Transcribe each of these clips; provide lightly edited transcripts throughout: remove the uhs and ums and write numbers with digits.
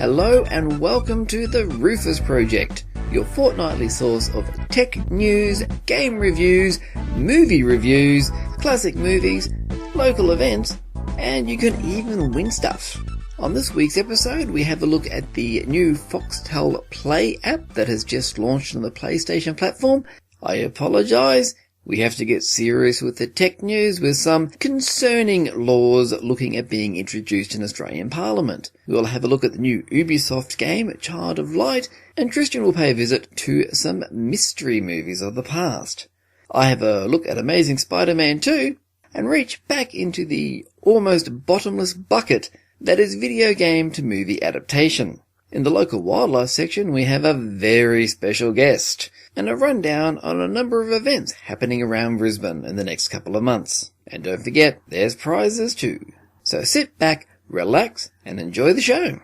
Hello and welcome to the Rufus Project, your fortnightly source of tech news, game reviews, movie reviews, classic movies, local events, and you can even win stuff. On this week's episode, we have a look at the new Foxtel Play app that has just launched on the PlayStation platform. I apologise. We have to get serious with the tech news with some concerning laws looking at being introduced in Australian Parliament. We'll have a look at the new Ubisoft game, Child of Light, and Christian will pay a visit to some mystery movies of the past. I have a look at Amazing Spider-Man 2 and reach back into the almost bottomless bucket that is video game to movie adaptation. In the local wildlife section, we have a very special guest and a rundown on a number of events happening around Brisbane in the next couple of months. And don't forget, there's prizes too. So sit back, relax, and enjoy the show.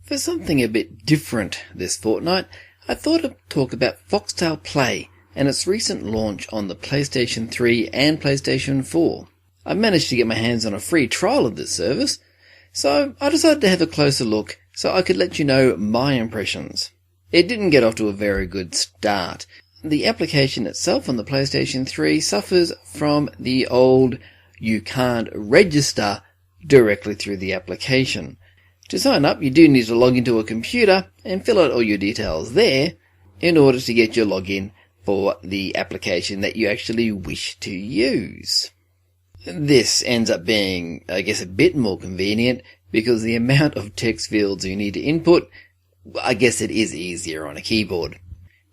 For something a bit different this fortnight, I thought I'd talk about Foxtel Play and its recent launch on the PlayStation 3 and PlayStation 4. I managed to get my hands on a free trial of this service, so I decided to have a closer look so I could let you know my impressions. It didn't get off to a very good start. The application itself on the PlayStation 3 suffers from the old you can't register directly through the application. To sign up, you do need to log into a computer and fill out all your details there in order to get your login for the application that you actually wish to use. This ends up being, I guess, a bit more convenient because the amount of text fields you need to input, I guess it is easier on a keyboard.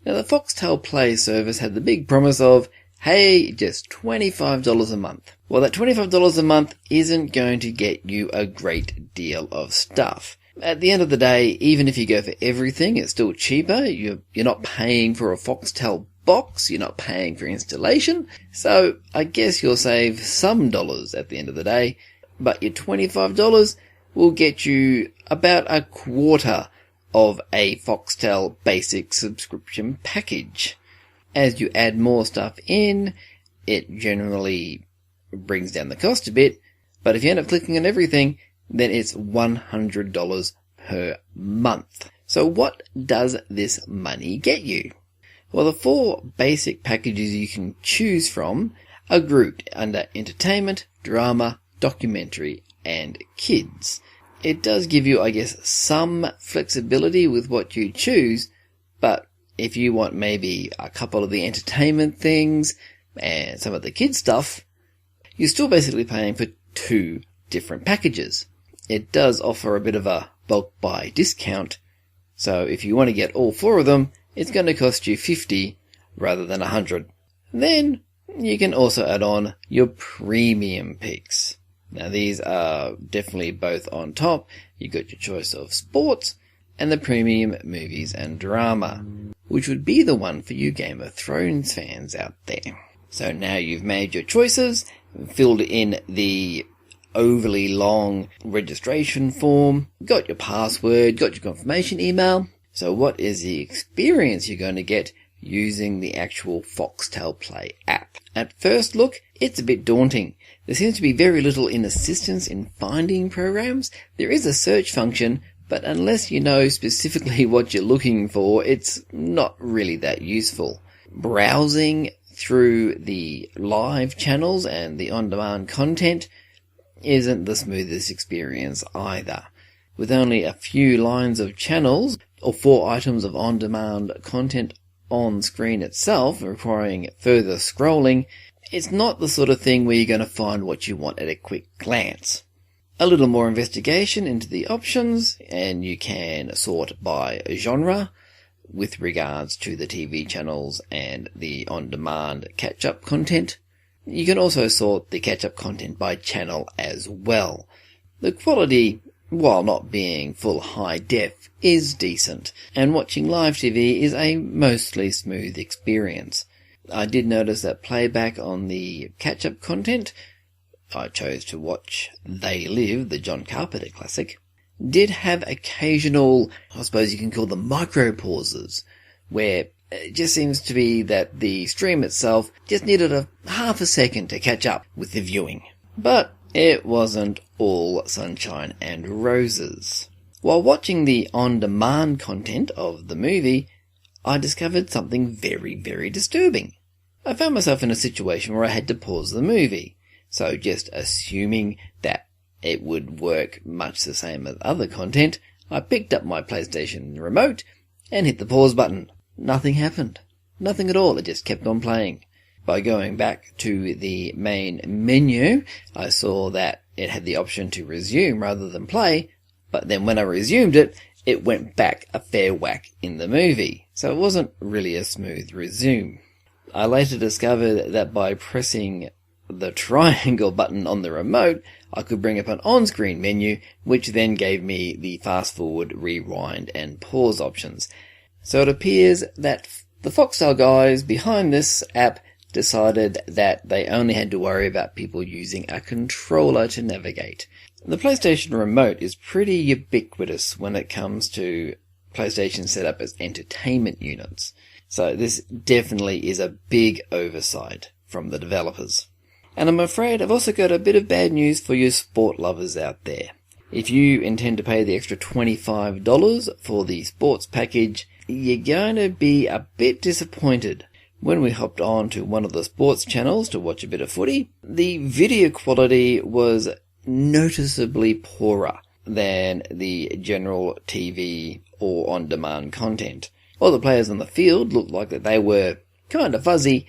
Now, the Foxtel Play service had the big promise of, hey, just $25 a month. Well, that $25 a month isn't going to get you a great deal of stuff. At the end of the day, even if you go for everything, it's still cheaper. You're not paying for a Foxtel box, you're not paying for installation, so I guess you'll save some dollars at the end of the day, but your $25 will get you about a quarter of a Foxtel basic subscription package. As you add more stuff in, it generally brings down the cost a bit, but if you end up clicking on everything, then it's $100 per month. So what does this money get you? Well, the four basic packages you can choose from are grouped under entertainment, drama, documentary, and kids. It does give you, I guess, some flexibility with what you choose, but if you want maybe a couple of the entertainment things and some of the kids stuff, you're still basically paying for two different packages. It does offer a bit of a bulk buy discount, so if you want to get all four of them, it's going to cost you $50 rather than $100. Then you can also add on your premium picks. Now these are definitely both on top. You got your choice of sports and the premium movies and drama, which would be the one for you Game of Thrones fans out there. So now you've made your choices, filled in the overly long registration form, got your password, got your confirmation email. So what is the experience you're going to get using the actual Foxtel Play app? At first look, it's a bit daunting. There seems to be very little in assistance in finding programs. There is a search function, but unless you know specifically what you're looking for, it's not really that useful. Browsing through the live channels and the on-demand content isn't the smoothest experience either. With only a few lines of channels, or 4 items of on-demand content on screen itself, requiring further scrolling, it's not the sort of thing where you're going to find what you want at a quick glance. A little more investigation into the options, and you can sort by genre with regards to the TV channels and the on-demand catch-up content. You can also sort the catch-up content by channel as well. The quality, while not being full high def, is decent, and watching live TV is a mostly smooth experience. I did notice that playback on the catch-up content, I chose to watch They Live, the John Carpenter classic, did have occasional, I suppose you can call them micro pauses, where It just seems to be that the stream itself just needed a half a second to catch up with the viewing. But it wasn't all sunshine and roses. While watching the on-demand content of the movie, I discovered something very, very disturbing. I found myself in a situation where I had to pause the movie, so just assuming that it would work much the same as other content, I picked up my PlayStation remote and hit the pause button. Nothing happened. Nothing at all, it just kept on playing. By going back to the main menu, I saw that it had the option to resume rather than play, but then when I resumed it, it went back a fair whack in the movie, so it wasn't really a smooth resume. I later discovered that by pressing the triangle button on the remote, I could bring up an on-screen menu, which then gave me the fast-forward, rewind, and pause options. So it appears that the Foxtel guys behind this app decided that they only had to worry about people using a controller to navigate. The PlayStation Remote is pretty ubiquitous when it comes to PlayStation set up as entertainment units. So this definitely is a big oversight from the developers. And I'm afraid I've also got a bit of bad news for you sport lovers out there. If you intend to pay the extra $25 for the sports package, you're going to be a bit disappointed. When we hopped on to one of the sports channels to watch a bit of footy, the video quality was noticeably poorer than the general TV or on-demand content. All the players on the field looked like that they were kind of fuzzy,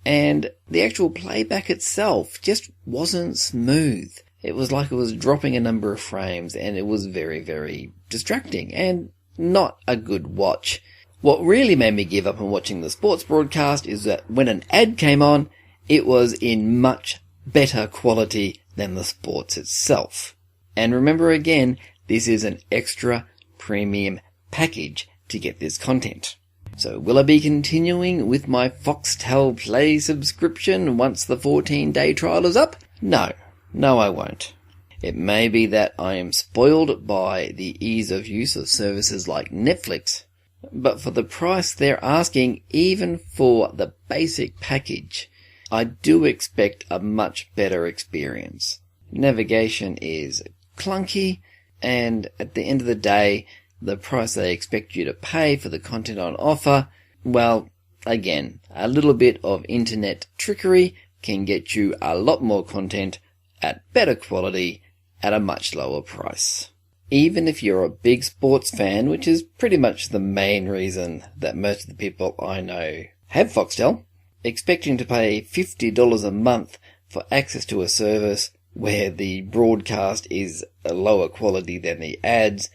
and the actual playback itself just wasn't smooth. It was like it was dropping a number of frames, and it was very, very distracting and not a good watch. What really made me give up on watching the sports broadcast is that when an ad came on, it was in much better quality than the sports itself. And remember again, this is an extra premium package to get this content. So will I be continuing with my Foxtel Play subscription once the 14-day trial is up? No, I won't. It may be that I am spoiled by the ease of use of services like Netflix, but for the price they're asking, even for the basic package, I do expect a much better experience. Navigation is clunky, and at the end of the day, the price they expect you to pay for the content on offer, well, again, a little bit of internet trickery can get you a lot more content at better quality at a much lower price. Even if you're a big sports fan, which is pretty much the main reason that most of the people I know have Foxtel, expecting to pay $50 a month for access to a service where the broadcast is a lower quality than the ads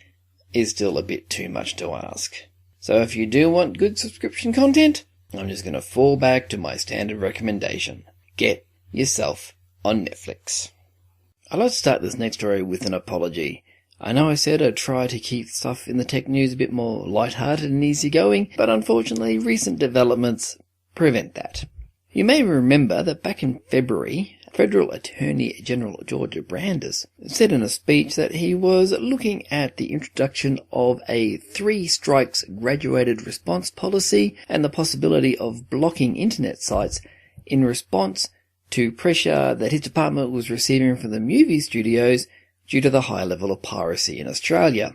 is still a bit too much to ask. So if you do want good subscription content, I'm just going to fall back to my standard recommendation. Get yourself on Netflix. I'd like to start this next story with an apology. I know I said I'd try to keep stuff in the tech news a bit more lighthearted and easygoing, but unfortunately recent developments prevent that. You may remember that back in February, Federal Attorney General George Brandis said in a speech that he was looking at the introduction of a 3 strikes graduated response policy and the possibility of blocking internet sites in response to pressure that his department was receiving from the movie studios due to the high level of piracy in Australia.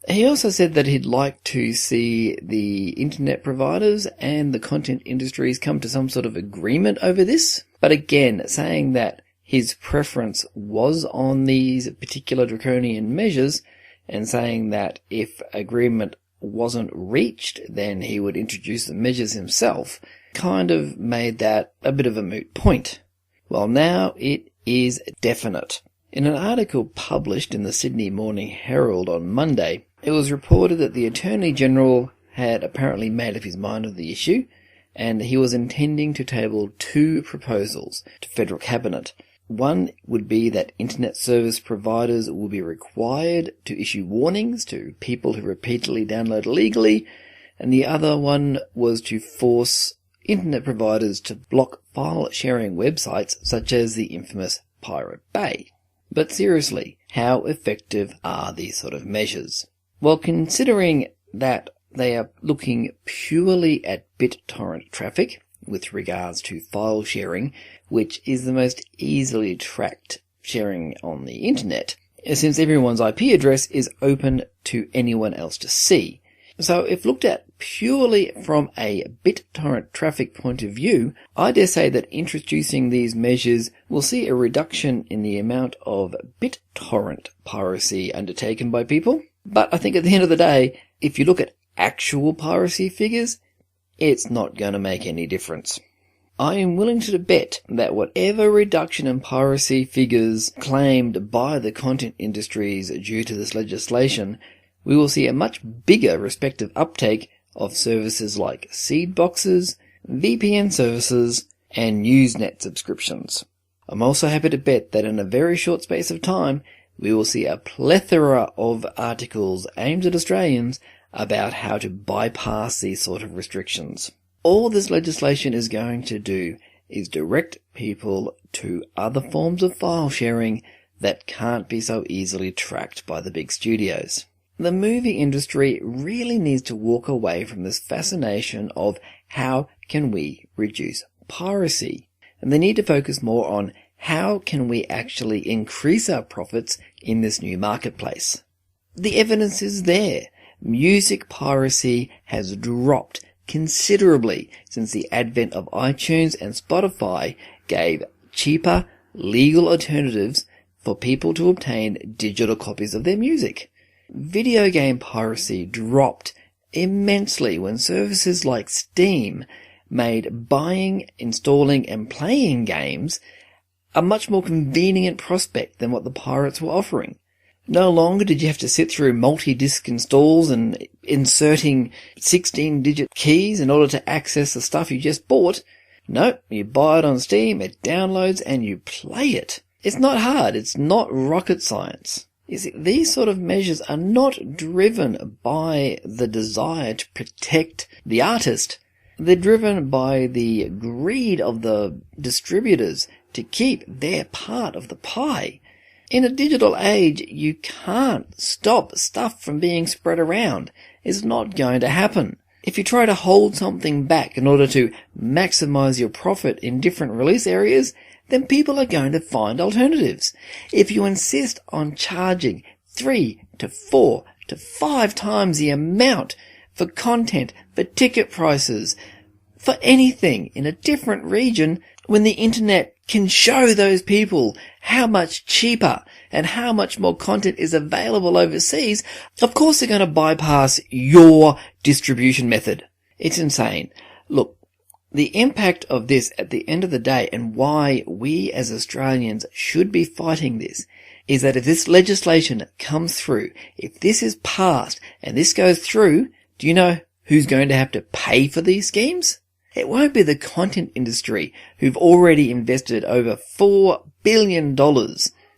He also said that he'd like to see the internet providers and the content industries come to some sort of agreement over this, but again, saying that his preference was on these particular draconian measures, and saying that if agreement wasn't reached, then he would introduce the measures himself, kind of made that a bit of a moot point. Well, now it is definite. In an article published in the Sydney Morning Herald on Monday, it was reported that the Attorney General had apparently made up his mind on the issue, and he was intending to table 2 proposals to Federal Cabinet. One would be that internet service providers will be required to issue warnings to people who repeatedly download illegally, and the other one was to force internet providers to block file-sharing websites such as the infamous Pirate Bay. But seriously, how effective are these sort of measures? Well, considering that they are looking purely at BitTorrent traffic with regards to file sharing, which is the most easily tracked sharing on the internet, since everyone's IP address is open to anyone else to see. So if looked at purely from a BitTorrent traffic point of view, I dare say that introducing these measures will see a reduction in the amount of BitTorrent piracy undertaken by people. But I think at the end of the day, if you look at actual piracy figures, it's not going to make any difference. I am willing to bet that whatever reduction in piracy figures claimed by the content industries due to this legislation, we will see a much bigger respective uptake of services like seed boxes, VPN services, and Newsnet subscriptions. I'm also happy to bet that in a very short space of time, we will see a plethora of articles aimed at Australians about how to bypass these sort of restrictions. All this legislation is going to do is direct people to other forms of file sharing that can't be so easily tracked by the big studios. The movie industry really needs to walk away from this fascination of how can we reduce piracy, and they need to focus more on how can we actually increase our profits in this new marketplace. The evidence is there. Music piracy has dropped considerably since the advent of iTunes and Spotify gave cheaper, legal alternatives for people to obtain digital copies of their music. Video game piracy dropped immensely when services like Steam made buying, installing, and playing games a much more convenient prospect than what the pirates were offering. No longer did you have to sit through multi-disc installs and inserting 16-digit keys in order to access the stuff you just bought. No, you buy it on Steam, it downloads, and you play it. It's not hard. It's not rocket science. You see, these sort of measures are not driven by the desire to protect the artist. They're driven by the greed of the distributors to keep their part of the pie. In a digital age, you can't stop stuff from being spread around. It's not going to happen. If you try to hold something back in order to maximize your profit in different release areas, then people are going to find alternatives. If you insist on charging 3 to 4 to 5 times the amount for content, for ticket prices, for anything in a different region, when the internet can show those people how much cheaper and how much more content is available overseas, of course they're going to bypass your distribution method. It's insane. Look, the impact of this at the end of the day, and why we as Australians should be fighting this, is that if this legislation comes through, if this is passed and this goes through, do you know who's going to have to pay for these schemes? It won't be the content industry who've already invested over $4 billion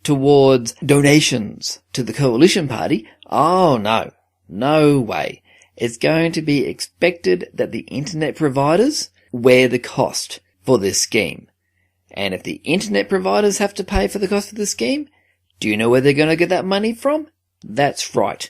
towards donations to the coalition party. Oh no, no way. It's going to be expected that the internet providers wear the cost for this scheme. And if the internet providers have to pay for the cost of the scheme, do you know where they're going to get that money from? That's right,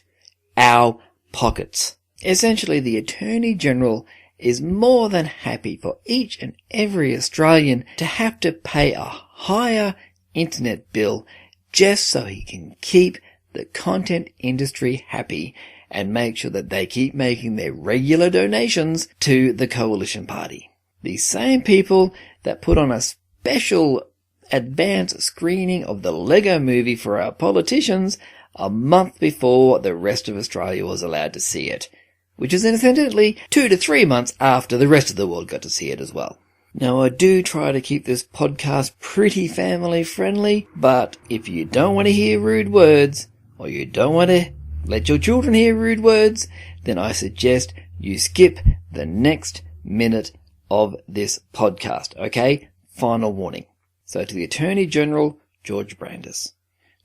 our pockets. Essentially, the Attorney General is more than happy for each and every Australian to have to pay a higher internet bill just so he can keep the content industry happy and make sure that they keep making their regular donations to the coalition party. The same people that put on a special advance screening of the Lego movie for our politicians a month before the rest of Australia was allowed to see it, which is incidentally 2 to 3 months after the rest of the world got to see it as well. Now, I do try to keep this podcast pretty family friendly, but if you don't want to hear rude words, or you don't want to let your children hear rude words, then I suggest you skip the next minute of this podcast, okay? Final warning. So to the Attorney General, George Brandis,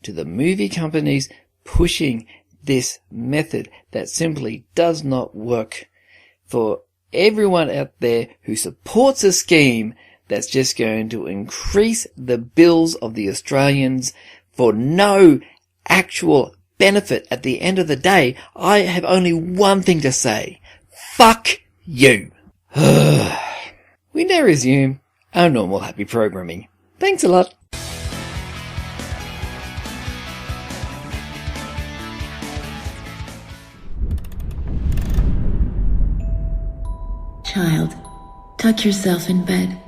to the movie companies pushing this method that simply does not work, for everyone out there who supports a scheme that's just going to increase the bills of the Australians for no actual benefit at the end of the day, I have only one thing to say. Fuck you. We now resume our normal happy programming. Thanks a lot. Child, tuck yourself in bed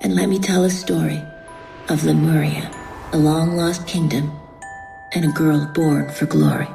and let me tell a story of Lemuria, a long-lost kingdom, and a girl born for glory.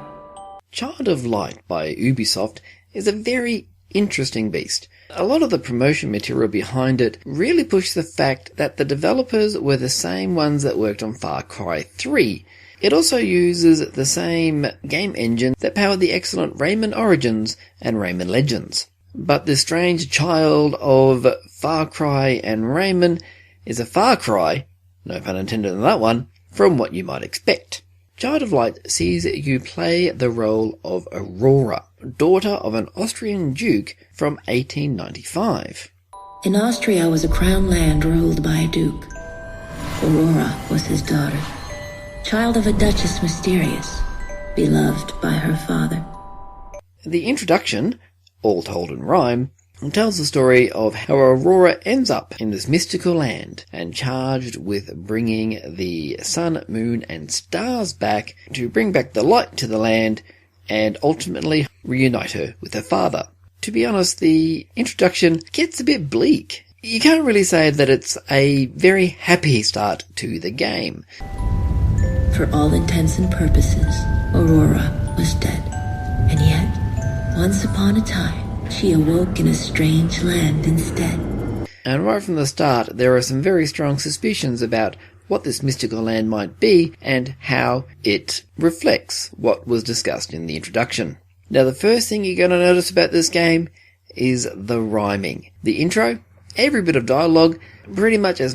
Child of Light by Ubisoft is a very interesting beast. A lot of the promotion material behind it really pushed the fact that the developers were the same ones that worked on Far Cry 3. It also uses the same game engine that powered the excellent Rayman Origins and Rayman Legends. But this strange child of Far Cry and Rayman is a far cry, no pun intended on that one, from what you might expect. Child of Light sees you play the role of Aurora, daughter of an Austrian duke from 1895. In Austria was a crown land ruled by a duke. Aurora was his daughter, child of a duchess mysterious, beloved by her father. The introduction, all told in rhyme, tells the story of how Aurora ends up in this mystical land and charged with bringing the sun, moon and stars back to bring back the light to the land and ultimately reunite her with her father. To be honest, the introduction gets a bit bleak. You can't really say that it's a very happy start to the game. For all intents and purposes, Aurora was dead. And yet, once upon a time, she awoke in a strange land instead. And right from the start, there are some very strong suspicions about what this mystical land might be and how it reflects what was discussed in the introduction. Now, the first thing you're going to notice about this game is the rhyming. The intro, every bit of dialogue, pretty much as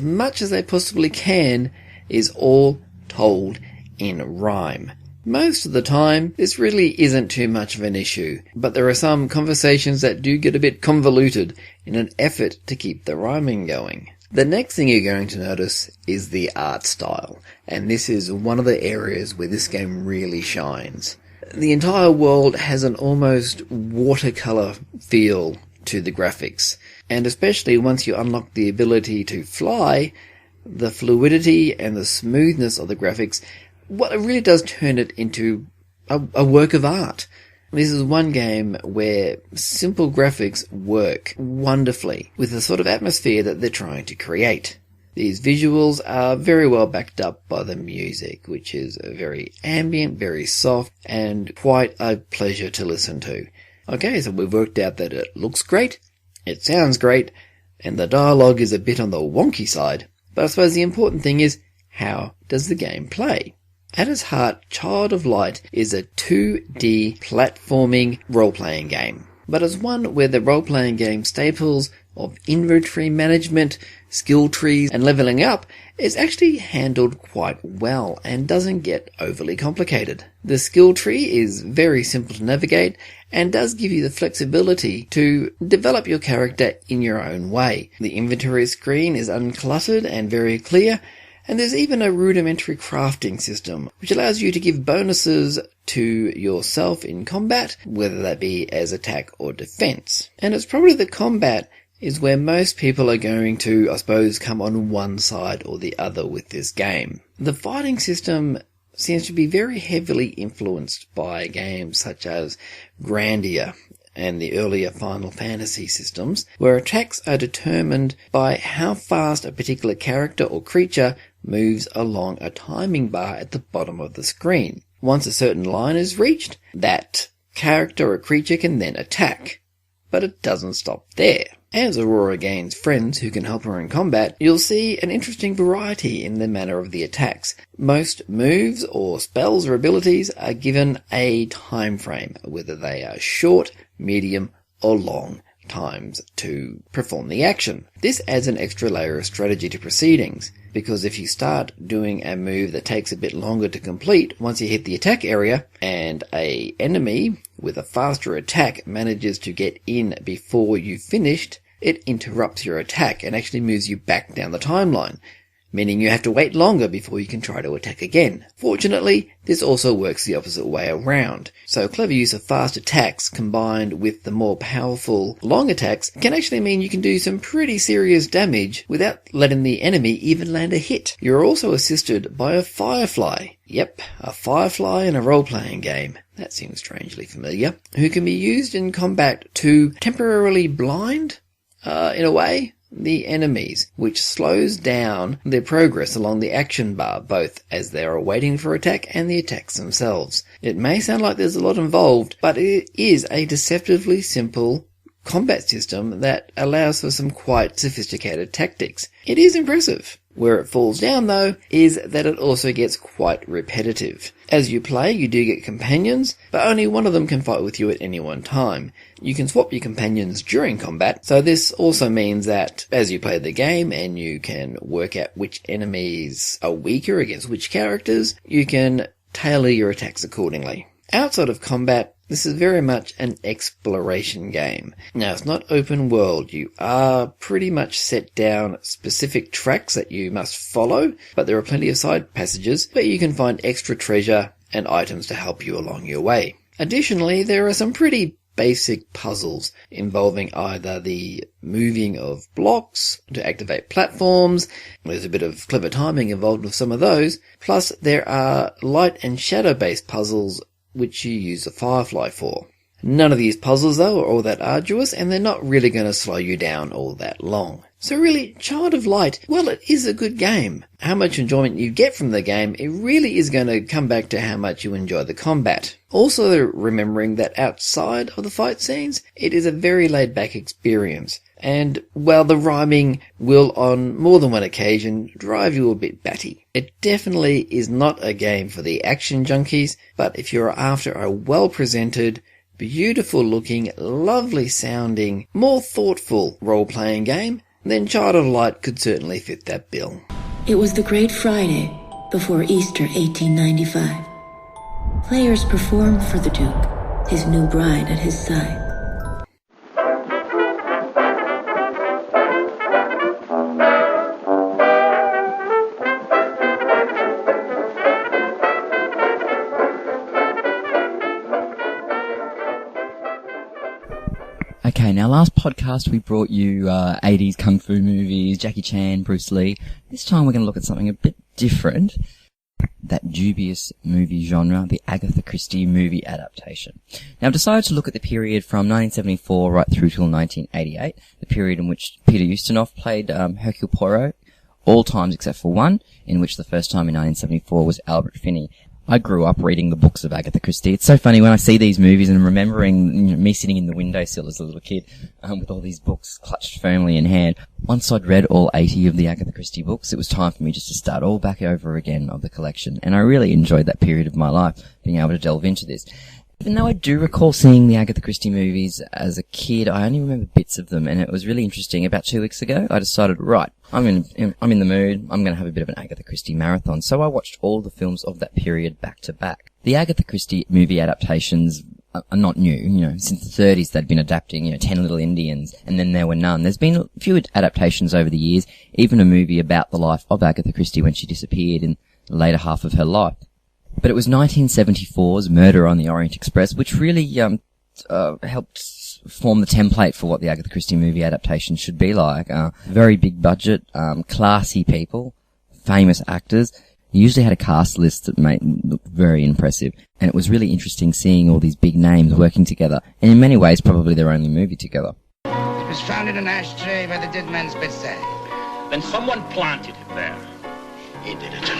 they possibly can, is all told in rhyme. Most of the time, this really isn't too much of an issue, but there are some conversations that do get a bit convoluted in an effort to keep the rhyming going. The next thing you're going to notice is the art style, and this is one of the areas where this game really shines. The entire world has an almost watercolor feel to the graphics, and especially once you unlock the ability to fly, the fluidity and the smoothness of the graphics, what it really does turn it into a work of art. This is one game where simple graphics work wonderfully with the sort of atmosphere that they're trying to create. These visuals are very well backed up by the music, which is very ambient, very soft, and quite a pleasure to listen to. Okay, so we've worked out that it looks great, it sounds great, and the dialogue is a bit on the wonky side. But I suppose the important thing is, how does the game play? At its heart, Child of Light is a 2D platforming role-playing game, but as one where the role-playing game staples of inventory management, skill trees, and leveling up is actually handled quite well and doesn't get overly complicated. The skill tree is very simple to navigate and does give you the flexibility to develop your character in your own way. The inventory screen is uncluttered and very clear, and there's even a rudimentary crafting system, which allows you to give bonuses to yourself in combat, whether that be as attack or defense. And it's probably the combat is where most people are going to, I suppose, come on one side or the other with this game. The fighting system seems to be very heavily influenced by games such as Grandia and the earlier Final Fantasy systems, where attacks are determined by how fast a particular character or creature moves along a timing bar at the bottom of the screen. Once a certain line is reached, that character or creature can then attack. But it doesn't stop there. As Aurora gains friends who can help her in combat, you'll see an interesting variety in the manner of the attacks. Most moves or spells or abilities are given a time frame, whether they are short, medium, or long times to perform the action. This adds an extra layer of strategy to proceedings, because if you start doing a move that takes a bit longer to complete once you hit the attack area, and a enemy with a faster attack manages to get in before you've finished, it interrupts your attack and actually moves you back down the timeline. meaning you have to wait longer before you can try to attack again. Fortunately, this also works the opposite way around. So clever use of fast attacks combined with the more powerful long attacks can actually mean you can do some pretty serious damage without letting the enemy even land a hit. You're also assisted by a firefly. Yep, a firefly in a role-playing game. That seems strangely familiar. Who can be used in combat to temporarily blind, in a way, the enemies, which slows down their progress along the action bar, both as they are waiting for attack and the attacks themselves. It may sound like there's a lot involved, but it is a deceptively simple combat system that allows for some quite sophisticated tactics. It is impressive. Where it falls down, though, is that it also gets quite repetitive. As you play, you do get companions, but only one of them can fight with you at any one time. You can swap your companions during combat, so this also means that as you play the game and you can work out which enemies are weaker against which characters, you can tailor your attacks accordingly. Outside of combat, this is very much an exploration game. Now, it's not open world. You are pretty much set down specific tracks that you must follow, but there are plenty of side passages where you can find extra treasure and items to help you along your way. Additionally, there are some pretty basic puzzles involving either the moving of blocks to activate platforms. There's a bit of clever timing involved with some of those. Plus, there are light and shadow based puzzles which you use a firefly for. None of these puzzles, though, are all that arduous, and they're not really going to slow you down all that long. So really, Child of Light, well, it is a good game. How much enjoyment you get from the game, it really is going to come back to how much you enjoy the combat. Also remembering that outside of the fight scenes, it is a very laid-back experience. And while the rhyming will on more than one occasion drive you a bit batty, it definitely is not a game for the action junkies, but if you're after a well-presented, beautiful looking, lovely sounding, more thoughtful role-playing game, then Child of Light could certainly fit that bill. It was the Great Friday before Easter 1895. Players performed for the Duke, his new bride at his side. Okay, now last podcast we brought you 80s kung fu movies, Jackie Chan, Bruce Lee. This time we're going to look at something a bit different. That dubious movie genre, the Agatha Christie movie adaptation. Now I've decided to look at the period from 1974 right through till 1988, the period in which Peter Ustinov played Hercule Poirot, all times except for one, in which the first time in 1974 was Albert Finney. I grew up reading the books of Agatha Christie. It's so funny when I see these movies and remembering me sitting in the windowsill as a little kid with all these books clutched firmly in hand. Once I'd read all 80 of the Agatha Christie books, it was time for me just to start all back over again of the collection. And I really enjoyed that period of my life, being able to delve into this. Even though I do recall seeing the Agatha Christie movies as a kid, I only remember bits of them, and it was really interesting. About 2 weeks ago, I decided, right, I'm in the mood, I'm going to have a bit of an Agatha Christie marathon. So I watched all the films of that period back to back. The Agatha Christie movie adaptations are not new. Since the 30s they'd been adapting, 10 Little Indians, and then there were none. There's been a few adaptations over the years, even a movie about the life of Agatha Christie when she disappeared in the later half of her life. But it was 1974's Murder on the Orient Express, which really helped form the template for what the Agatha Christie movie adaptation should be like. Very big budget, classy people, famous actors. You usually had a cast list that made it look very impressive, and it was really interesting seeing all these big names working together, and in many ways probably their only movie together. It was found in an ashtray by the dead man's bedside. Then someone planted it there. He did it.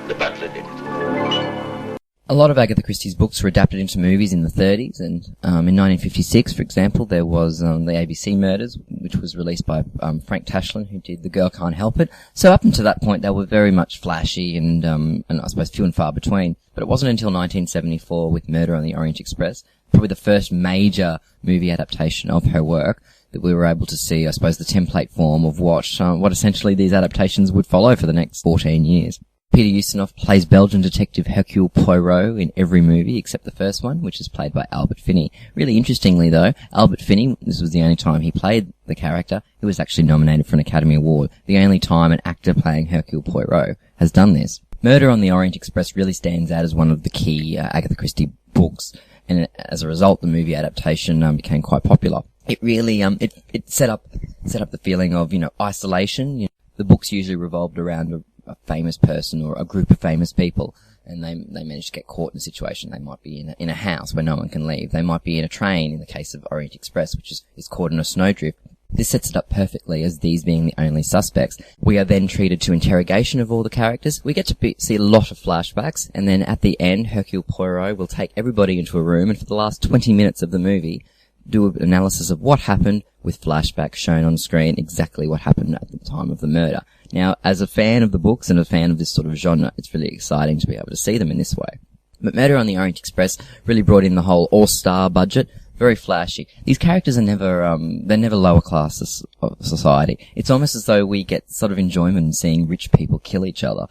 The butler did it. A lot of Agatha Christie's books were adapted into movies in the 30s, and in 1956, for example, there was the ABC Murders, which was released by Frank Tashlin, who did The Girl Can't Help It. So up until that point, they were very much flashy and I suppose few and far between. But it wasn't until 1974 with Murder on the Orient Express, probably the first major movie adaptation of her work, that we were able to see, I suppose, the template form of what essentially these adaptations would follow for the next 14 years. Peter Ustinov plays Belgian detective Hercule Poirot in every movie except the first one, which is played by Albert Finney. Really interestingly though, Albert Finney, this was the only time he played the character, he was actually nominated for an Academy Award. The only time an actor playing Hercule Poirot has done this. Murder on the Orient Express really stands out as one of the key Agatha Christie books, and as a result, the movie adaptation became quite popular. It really it set up the feeling of isolation. The books usually revolved around a famous person or a group of famous people, and they managed to get caught in a situation. They might be in a house where no one can leave. They might be in a train in the case of Orient Express, which is caught in a snowdrift. This sets it up perfectly as these being the only suspects. We are then treated to interrogation of all the characters. We get to see a lot of flashbacks, and then at the end, Hercule Poirot will take everybody into a room, and for the last 20 minutes of the movie, do an analysis of what happened with flashbacks shown on screen, exactly what happened at the time of the murder. Now, as a fan of the books and a fan of this sort of genre, it's really exciting to be able to see them in this way. But Murder on the Orient Express really brought in the whole all-star budget. Very flashy. These characters are they're never lower classes of society. It's almost as though we get sort of enjoyment in seeing rich people kill each other.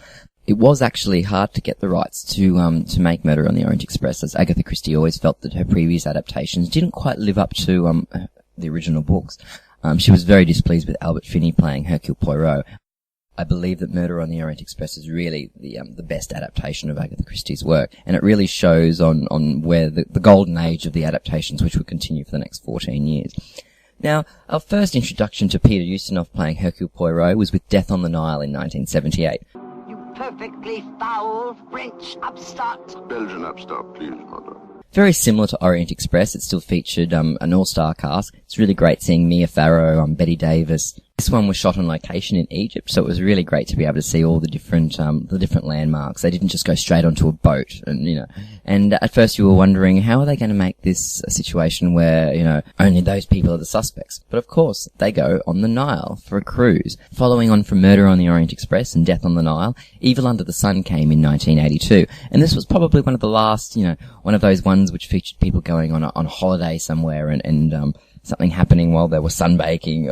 It was actually hard to get the rights to make Murder on the Orient Express, as Agatha Christie always felt that her previous adaptations didn't quite live up to the original books. She was very displeased with Albert Finney playing Hercule Poirot. I believe that Murder on the Orient Express is really the best adaptation of Agatha Christie's work, and it really shows on where the golden age of the adaptations, which will continue for the next 14 years. Now, our first introduction to Peter Ustinov playing Hercule Poirot was with Death on the Nile in 1978. Perfectly foul French upstart. Belgian upstart, please, mother. Very similar to Orient Express, it still featured an all-star cast. It's really great seeing Mia Farrow, Betty Davis. This one was shot on location in Egypt, so it was really great to be able to see all the different landmarks. They didn't just go straight onto a boat, and at first you were wondering, how are they going to make this a situation where, only those people are the suspects? But of course, they go on the Nile for a cruise. Following on from Murder on the Orient Express and Death on the Nile, Evil Under the Sun came in 1982, and this was probably one of the last, one of those ones which featured people going on a holiday somewhere and something happening while they were sunbaking.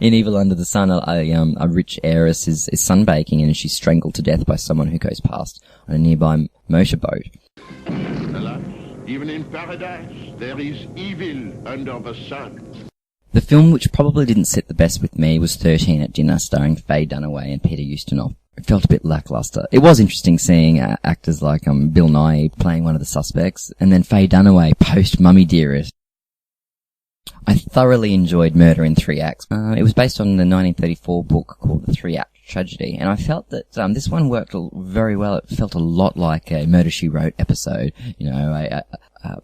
In Evil Under the Sun, a rich heiress is sunbaking and she's strangled to death by someone who goes past on a nearby motorboat. Alas, even in paradise, there is evil under the sun. The film which probably didn't sit the best with me was 13 at Dinner, starring Faye Dunaway and Peter Ustinov. It felt a bit lackluster. It was interesting seeing actors like Bill Nighy playing one of the suspects, and then Faye Dunaway post-Mummy Dearest. I thoroughly enjoyed Murder in Three Acts. It was based on the 1934 book called The Three-Act Tragedy, and I felt that this one worked very well. It felt a lot like a Murder, She Wrote episode.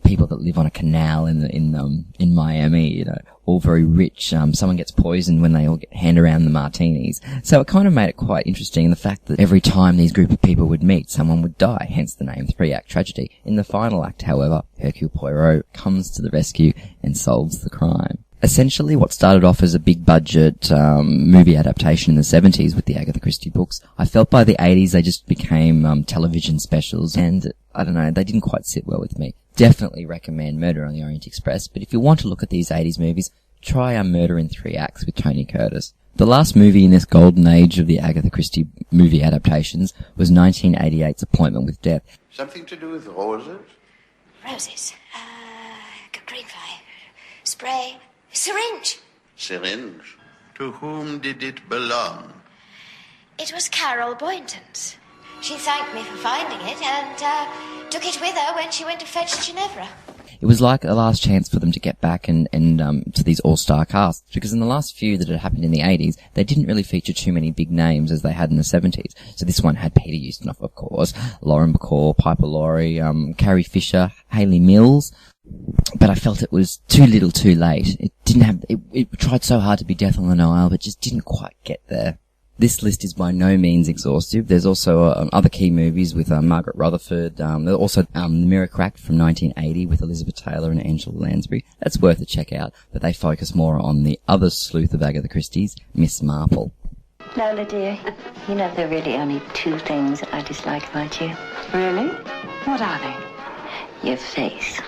People that live on a canal in Miami, all very rich. Someone gets poisoned when they all hand around the martinis. So it kind of made it quite interesting, the fact that every time these group of people would meet, someone would die, hence the name Three-Act Tragedy. In the final act, however, Hercule Poirot comes to the rescue and solves the crime. Essentially, what started off as a big-budget movie adaptation in the 70s with the Agatha Christie books, I felt by the 80s they just became television specials, and I don't know, they didn't quite sit well with me. Definitely recommend Murder on the Orient Express, but if you want to look at these 80s movies, try Murder in Three Acts with Tony Curtis. The last movie in this golden age of the Agatha Christie movie adaptations was 1988's Appointment with Death. Something to do with roses? Roses. Green fly. Spray. Syringe. Syringe? To whom did it belong? It was Carol Boynton's. She thanked me for finding it and took it with her when she went to fetch Ginevra. It was like a last chance for them to get back and to these all-star casts, because in the last few that had happened in the 80s, they didn't really feature too many big names as they had in the 70s. So this one had Peter Ustinov, of course, Lauren Bacall, Piper Laurie, Carrie Fisher, Hayley Mills. But I felt it was too little too late. It didn't have, it tried so hard to be Death on the Nile, but just didn't quite get there. This list is by no means exhaustive. There's also other key movies with Margaret Rutherford. There's also The Mirror Cracked from 1980 with Elizabeth Taylor and Angela Lansbury. That's worth a check out, but they focus more on the other sleuth of Agatha Christie's, Miss Marple. Lola, dear, you know there are really only two things I dislike about you. Really? What are they? Your face.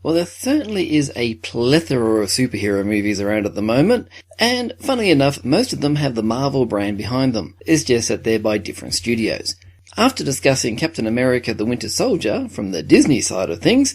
Well, there certainly is a plethora of superhero movies around at the moment, and funnily enough, most of them have the Marvel brand behind them. It's just that they're by different studios. After discussing Captain America the Winter Soldier from the Disney side of things,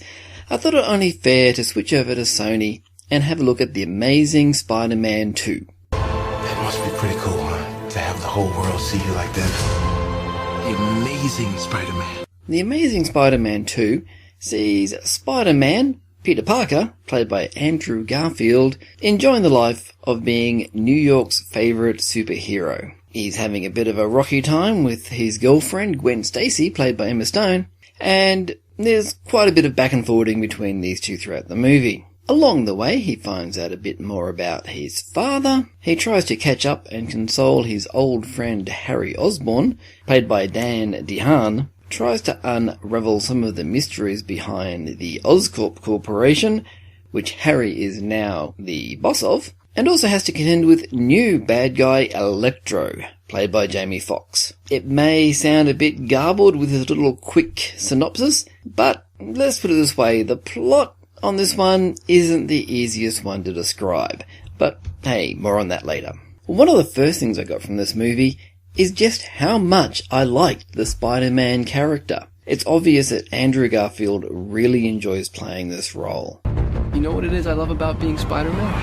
I thought it only fair to switch over to Sony and have a look at The Amazing Spider-Man 2. That must be pretty cool, huh? To have the whole world see you like that. The Amazing Spider-Man. The Amazing Spider-Man 2 sees Spider-Man, Peter Parker, played by Andrew Garfield, enjoying the life of being New York's favourite superhero. He's having a bit of a rocky time with his girlfriend, Gwen Stacy, played by Emma Stone, and there's quite a bit of back and forwarding between these two throughout the movie. Along the way, he finds out a bit more about his father. He tries to catch up and console his old friend Harry Osborn, played by Dan DeHaan, tries to unravel some of the mysteries behind the Oscorp Corporation, which Harry is now the boss of, and also has to contend with new bad guy Electro, played by Jamie Foxx. It may sound a bit garbled with this little quick synopsis, but let's put it this way, the plot on this one isn't the easiest one to describe, but hey, more on that later. One of the first things I got from this movie is just how much I liked the Spider-Man character. It's obvious that Andrew Garfield really enjoys playing this role. You know what it is I love about being Spider-Man?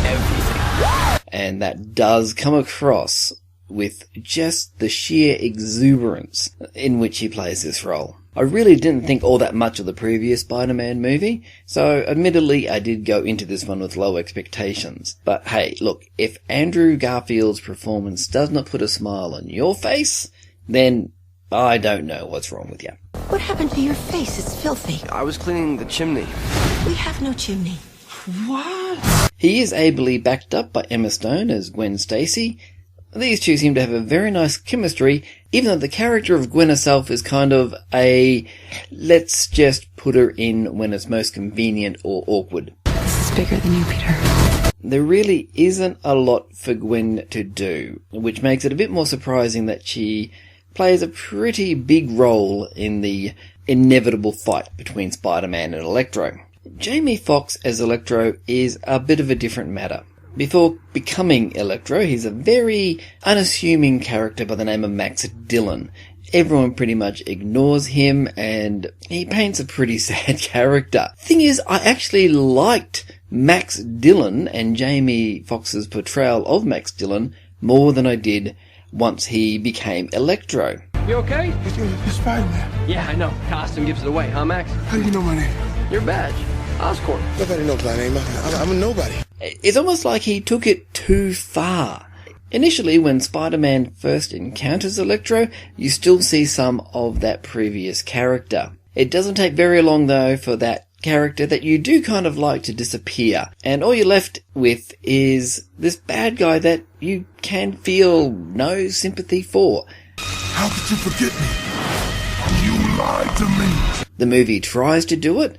Everything. And that does come across with just the sheer exuberance in which he plays this role. I really didn't think all that much of the previous Spider-Man movie, so admittedly I did go into this one with low expectations. But hey, look, if Andrew Garfield's performance does not put a smile on your face, then I don't know what's wrong with you. What happened to your face? It's filthy. I was cleaning the chimney. We have no chimney. What? He is ably backed up by Emma Stone as Gwen Stacy. These two seem to have a very nice chemistry, even though the character of Gwen herself is kind of a let's just put her in when it's most convenient or awkward. This is bigger than you, Peter. There really isn't a lot for Gwen to do, which makes it a bit more surprising that she plays a pretty big role in the inevitable fight between Spider-Man and Electro. Jamie Foxx as Electro is a bit of a different matter. Before becoming Electro, he's a very unassuming character by the name of Max Dillon. Everyone pretty much ignores him, and he paints a pretty sad character. Thing is, I actually liked Max Dillon and Jamie Foxx's portrayal of Max Dillon more than I did once he became Electro. You okay? You're Spider-Man. Yeah, I know. Costume gives it away, huh, Max? How do you know my name? Your badge. Oscorp. Nobody knows my name. I'm a nobody. It's almost like he took it too far. Initially, when Spider-Man first encounters Electro, you still see some of that previous character. It doesn't take very long, though, for that character that you do kind of like to disappear, and all you're left with is this bad guy that you can feel no sympathy for. How could you forget me? You lied to me. The movie tries to do it,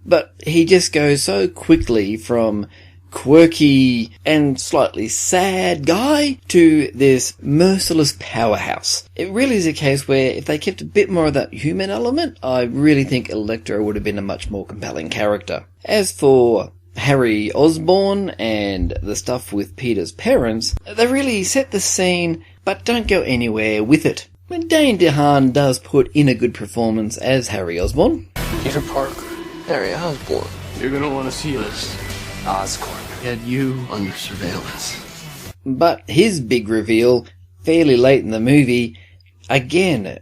but he just goes so quickly from quirky and slightly sad guy to this merciless powerhouse. It really is a case where if they kept a bit more of that human element, I really think Electro would have been a much more compelling character. As for Harry Osborn and the stuff with Peter's parents, they really set the scene but don't go anywhere with it. When Dane DeHaan does put in a good performance as Harry Osborn. Peter Parker. Harry Osborn. You're gonna want to see this. Oscorp had you under surveillance. But his big reveal, fairly late in the movie, again,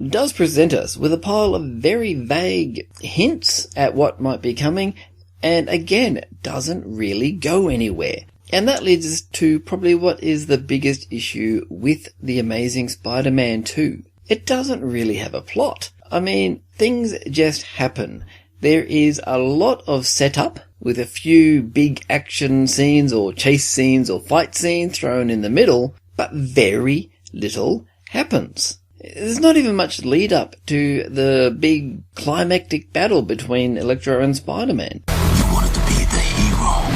does present us with a pile of very vague hints at what might be coming, and again, doesn't really go anywhere. And that leads us to probably what is the biggest issue with The Amazing Spider-Man 2. It doesn't really have a plot. I mean, things just happen. There is a lot of setup with a few big action scenes or chase scenes or fight scenes thrown in the middle, but very little happens. There's not even much lead up to the big climactic battle between Electro and Spider-Man. You wanted to be the hero.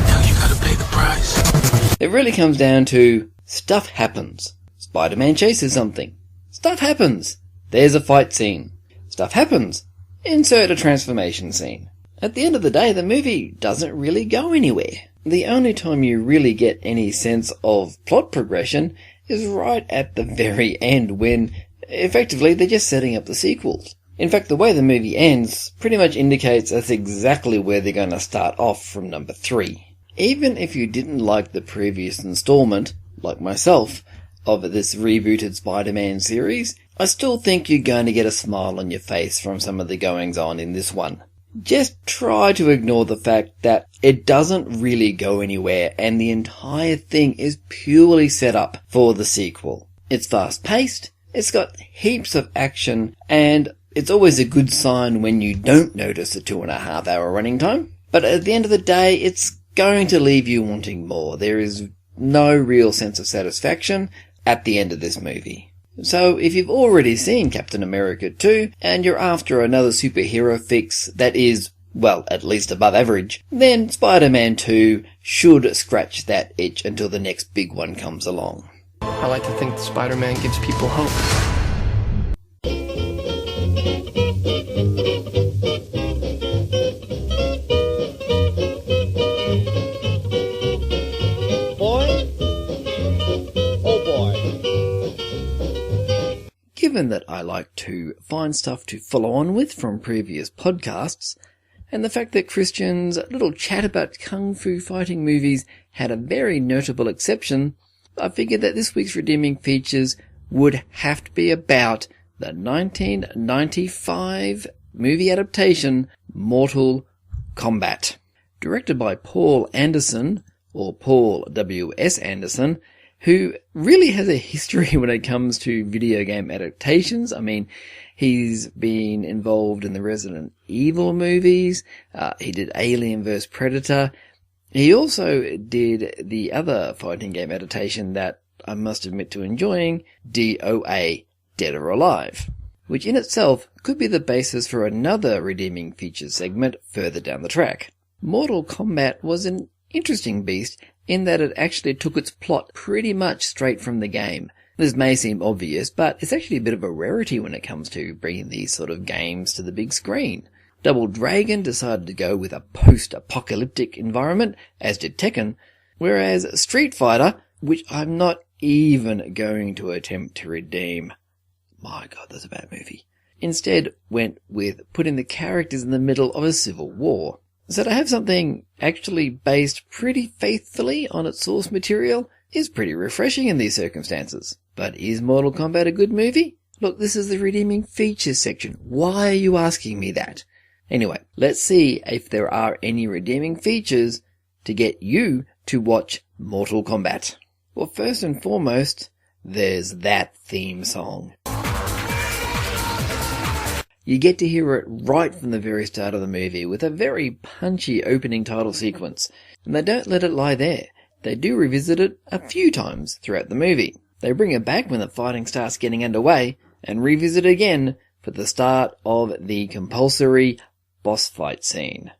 Now you gotta pay the price. It really comes down to stuff happens. Spider-Man chases something. Stuff happens. There's a fight scene. Stuff happens. Insert a transformation scene. At the end of the day, the movie doesn't really go anywhere. The only time you really get any sense of plot progression is right at the very end when, effectively, they're just setting up the sequels. In fact, the way the movie ends pretty much indicates that's exactly where they're going to start off from number 3. Even if you didn't like the previous installment, like myself, of this rebooted Spider-Man series, I still think you're going to get a smile on your face from some of the goings-on in this one. Just try to ignore the fact that it doesn't really go anywhere and the entire thing is purely set up for the sequel. It's fast-paced, it's got heaps of action, and it's always a good sign when you don't notice a 2.5 hour running time. But at the end of the day, it's going to leave you wanting more. There is no real sense of satisfaction at the end of this movie. So if you've already seen Captain America 2 and you're after another superhero fix that is, well, at least above average, then Spider-Man 2 should scratch that itch until the next big one comes along. I like to think that Spider-Man gives people hope. Given that I like to find stuff to follow on with from previous podcasts, and the fact that Christian's little chat about kung fu fighting movies had a very notable exception, I figured that this week's redeeming features would have to be about the 1995 movie adaptation Mortal Kombat. Directed by Paul Anderson, or Paul W.S. Anderson, who really has a history when it comes to video game adaptations. I mean, he's been involved in the Resident Evil movies, he did Alien vs. Predator, he also did the other fighting game adaptation that I must admit to enjoying, DOA, Dead or Alive, which in itself could be the basis for another redeeming features segment further down the track. Mortal Kombat was an interesting beast in that it actually took its plot pretty much straight from the game. This may seem obvious, but it's actually a bit of a rarity when it comes to bringing these sort of games to the big screen. Double Dragon decided to go with a post-apocalyptic environment, as did Tekken, whereas Street Fighter, which I'm not even going to attempt to redeem, my god, that's a bad movie, instead went with putting the characters in the middle of a civil war. So to have something actually based pretty faithfully on its source material is pretty refreshing in these circumstances. But is Mortal Kombat a good movie? Look, this is the redeeming features section. Why are you asking me that? Anyway, let's see if there are any redeeming features to get you to watch Mortal Kombat. Well, first and foremost, there's that theme song. You get to hear it right from the very start of the movie with a very punchy opening title sequence. And they don't let it lie there. They do revisit it a few times throughout the movie. They bring it back when the fighting starts getting underway and revisit it again for the start of the compulsory boss fight scene.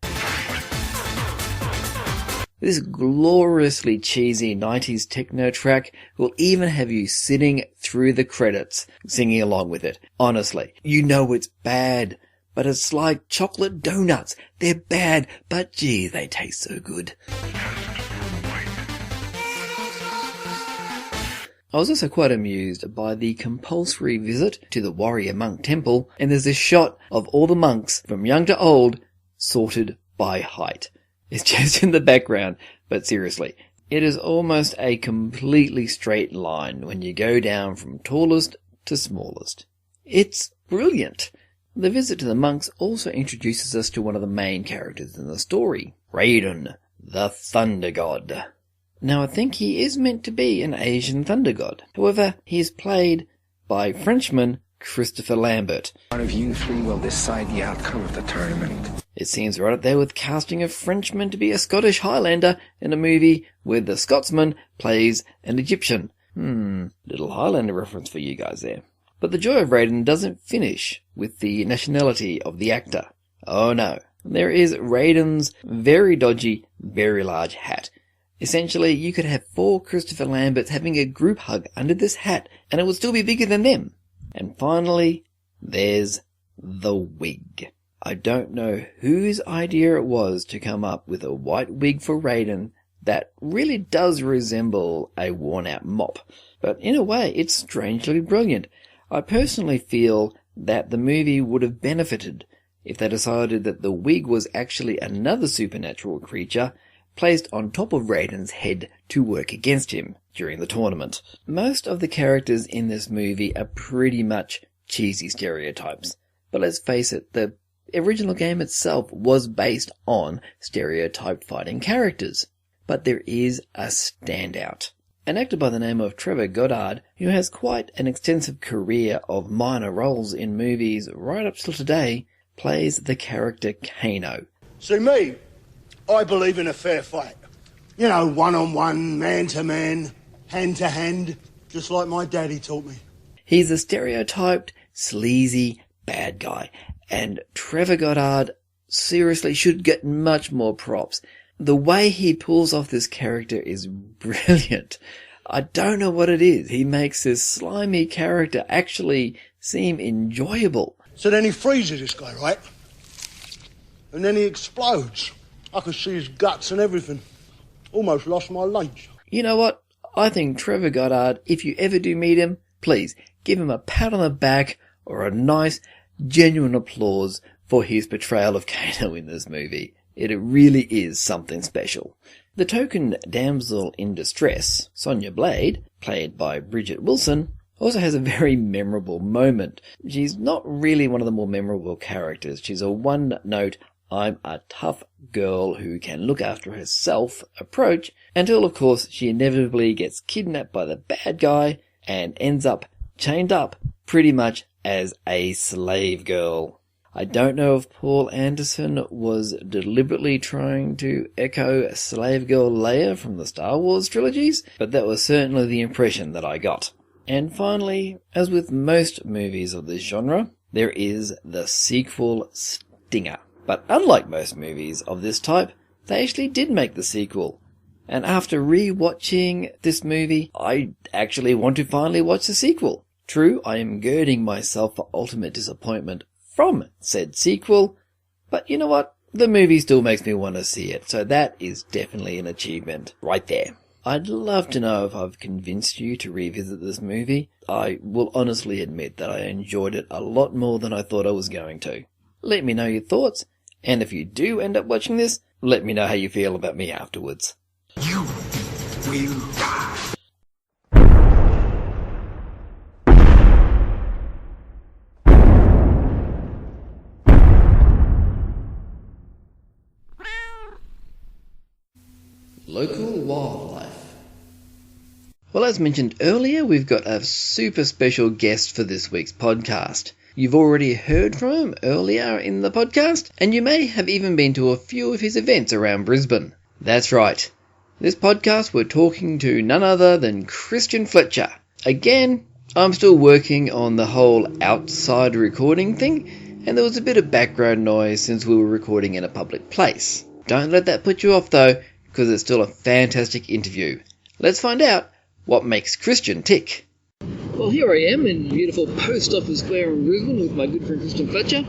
This gloriously cheesy 90s techno track will even have you sitting through the credits singing along with it. Honestly, you know it's bad, but it's like chocolate donuts. They're bad, but gee, they taste so good. I was also quite amused by the compulsory visit to the warrior monk temple, and there's a shot of all the monks from young to old sorted by height. It's just in the background, but seriously, it is almost a completely straight line when you go down from tallest to smallest. It's brilliant. The visit to the monks also introduces us to one of the main characters in the story, Raiden, the Thunder God. Now, I think he is meant to be an Asian thunder god. However, he is played by Frenchman Christopher Lambert. One of you three will decide the outcome of the tournament. It seems right up there with casting a Frenchman to be a Scottish Highlander in a movie where the Scotsman plays an Egyptian. Little Highlander reference for you guys there. But the joy of Raiden doesn't finish with the nationality of the actor. Oh no. There is Raiden's very dodgy, very large hat. Essentially, you could have 4 Christopher Lamberts having a group hug under this hat, and it would still be bigger than them. And finally, There's the wig. I don't know whose idea it was to come up with a white wig for Raiden that really does resemble a worn-out mop, but in a way it's strangely brilliant. I personally feel that the movie would have benefited if they decided that the wig was actually another supernatural creature placed on top of Raiden's head to work against him during the tournament. Most of the characters in this movie are pretty much cheesy stereotypes, but let's face it, the original game itself was based on stereotyped fighting characters. But there is a standout. An actor by the name of Trevor Goddard, who has quite an extensive career of minor roles in movies right up till today, plays the character Kano. See me, I believe in a fair fight. You know, one-on-one, man-to-man, hand-to-hand, just like my daddy taught me. He's a stereotyped, sleazy bad guy, and Trevor Goddard seriously should get much more props. The way he pulls off this character is brilliant. I don't know what it is. He makes this slimy character actually seem enjoyable. So then he freezes this guy, right? And then he explodes. I could see his guts and everything. Almost lost my lunch. You know what? I think Trevor Goddard, if you ever do meet him, please give him a pat on the back or a nice, genuine applause for his portrayal of Kano in this movie. It really is something special. The token damsel in distress, Sonya Blade, played by Bridget Wilson, also has a very memorable moment. She's not really one of the more memorable characters. She's a one-note, I'm a tough girl who can look after herself approach, until of course she inevitably gets kidnapped by the bad guy and ends up chained up pretty much as a slave girl. I don't know if Paul Anderson was deliberately trying to echo Slave Girl Leia from the Star Wars trilogies, but that was certainly the impression that I got. And finally, as with most movies of this genre, there is the sequel stinger. But unlike most movies of this type, they actually did make the sequel. And after re-watching this movie, I actually want to finally watch the sequel. True, I am girding myself for ultimate disappointment from said sequel, but you know what? The movie still makes me want to see it, so that is definitely an achievement right there. I'd love to know if I've convinced you to revisit this movie. I will honestly admit that I enjoyed it a lot more than I thought I was going to. Let me know your thoughts, and if you do end up watching this, let me know how you feel about me afterwards. You will die. Local wildlife. Well, as mentioned earlier, we've got a super special guest for this week's podcast. You've already heard from him earlier in the podcast, and you may have even been to a few of his events around Brisbane. That's right. This podcast, we're talking to none other than Christian Fletcher. Again, I'm still working on the whole outside recording thing, and there was a bit of background noise since we were recording in a public place. Don't let that put you off though, because it's still a fantastic interview. Let's find out what makes Christian tick. Well, here I am in beautiful Post Office Square in Brisbane with my good friend Christian Fletcher.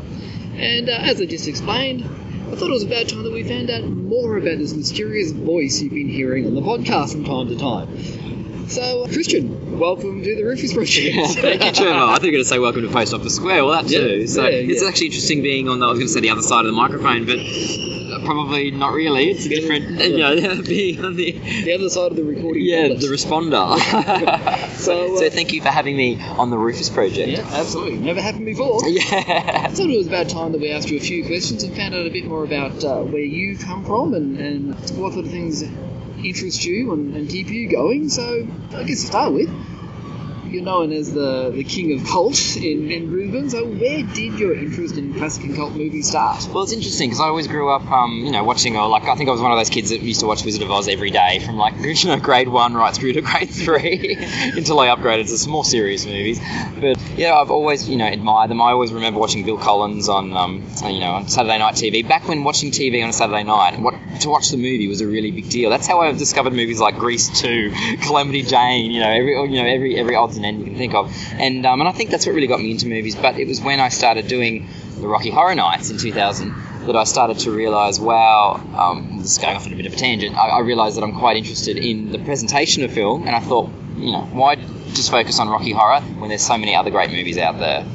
And as I just explained, I thought it was about time that we found out more about this mysterious voice you've been hearing on the podcast from time to time. So, Christian, welcome to the Rufus Project. Thank you, Trevor. I think you're going to say welcome to Post Office Square. Well, that too. It's actually interesting being on I was going to say the other side of the microphone, but probably not really. It's different, being on the other side of the recording. Yeah, the responder. So thank you for having me on the Rufus Project. Yeah, absolutely. Never happened before. Yeah. I thought it was about time that we asked you a few questions and found out a bit more about where you come from and what sort of things interest you and keep you going. So I guess to start with, you're known as the king of cult in Brisbane, so where did your interest in classic and cult movies start? Well, it's interesting because I always grew up, watching, I think I was one of those kids that used to watch Wizard of Oz every day from grade 1 right through to grade 3 until I upgraded to some more serious movies. But yeah, I've always, admired them. I always remember watching Bill Collins on Saturday night TV. Back when watching TV on a Saturday night, to watch the movie was a really big deal. That's how I discovered movies like Grease 2, Calamity Jane, every odds and end you can think of. And I think that's what really got me into movies. But it was when I started doing the Rocky Horror Nights in 2000 that I started to realise, wow, this is going off on a bit of a tangent, I realised that I'm quite interested in the presentation of film, and I thought, why just focus on Rocky Horror when there's so many other great movies out there?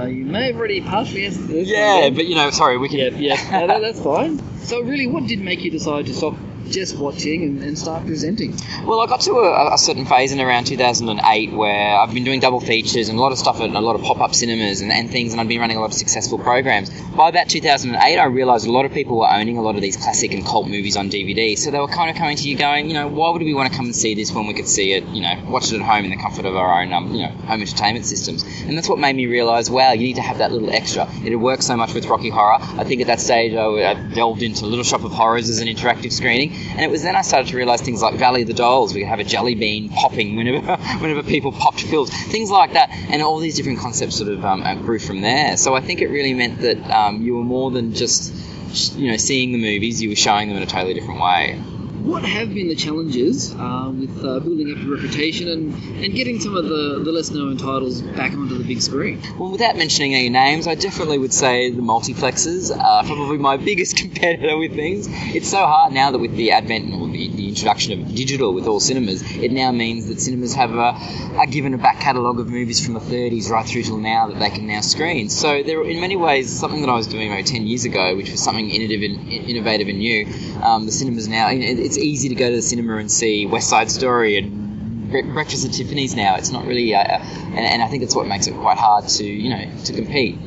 You may have already partially answered this. Yeah, but sorry, we can... Yeah, no, that's fine. So really, what did make you decide to stop just watching and start presenting? Well, I got to a certain phase in around 2008 where I've been doing double features and a lot of stuff at a lot of pop-up cinemas and things, and I've been running a lot of successful programs. By about 2008, I realised a lot of people were owning a lot of these classic and cult movies on DVD, so they were kind of coming to you going, why would we want to come and see this when we could see it, watch it at home in the comfort of our own, home entertainment systems? And that's what made me realise, wow, you need to have that little extra. It had worked so much with Rocky Horror. I think at that stage I delved into Little Shop of Horrors as an interactive screening, and it was then I started to realise things like Valley of the Dolls. We could have a jelly bean popping whenever people popped films, things like that, and all these different concepts sort of grew from there. So I think it really meant that you were more than just seeing the movies, you were showing them in a totally different way. What have been the challenges with building up your reputation and getting some of the less known titles back onto the big screen? Well, without mentioning any names, I definitely would say the multiplexes are probably my biggest competitor with things. It's so hard now that with the advent or the introduction of digital with all cinemas, it now means that cinemas are given a back catalogue of movies from the 30s right through till now that they can now screen. So there, in many ways, something that I was doing maybe 10 years ago, which was something innovative and new, the cinemas now, it's easy to go to the cinema and see West Side Story and Breakfast at Tiffany's now. It's not really, and I think that's what makes it quite hard to compete.